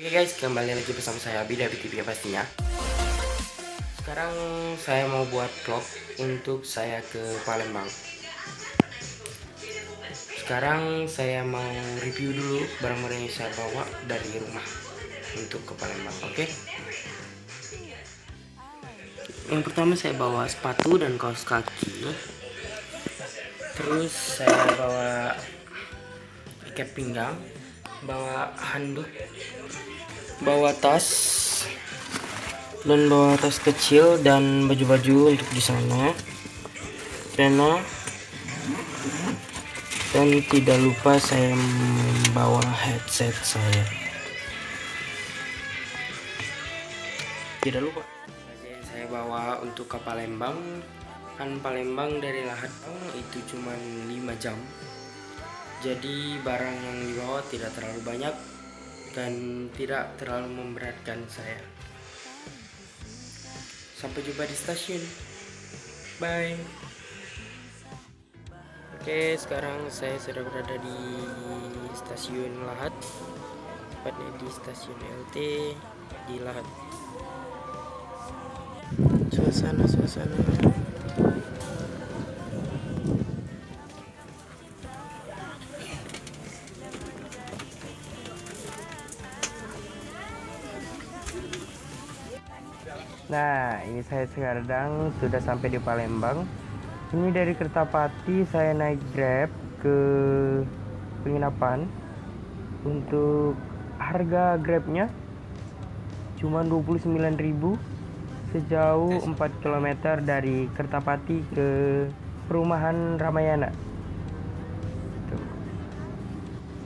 Oke guys, kembali lagi bersama saya Abi dari TV pastinya. Sekarang saya mau buat vlog untuk saya ke Palembang. Sekarang saya mau review dulu barang-barang yang saya bawa dari rumah untuk ke Palembang. Oke. Yang pertama saya bawa sepatu dan kaos kaki. Terus saya bawa ikat pinggang, bawa handuk, bawa tas, dan bawa tas kecil dan baju-baju untuk di sana, pena, dan tidak lupa saya membawa headset saya. Tidak lupa saya bawa untuk ke Palembang. Kan Palembang dari Lahat itu cuma 5 jam, jadi barang yang dibawa tidak terlalu banyak dan tidak terlalu memberatkan saya. Sampai jumpa di stasiun. Bye. Oke, sekarang saya sudah berada di stasiun Lahat, tepatnya di stasiun LT di Lahat. Suasana. Nah, ini saya sekarang sudah sampai di Palembang. Ini dari Kertapati saya naik Grab ke penginapan. Untuk harga Grabnya cuma 29.000 sejauh 4 km dari Kertapati ke perumahan Ramayana. Tuh.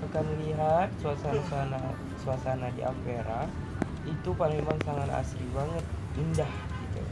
Akan lihat suasana di Ampera. Itu Palembang sangat asri banget, indah gitu.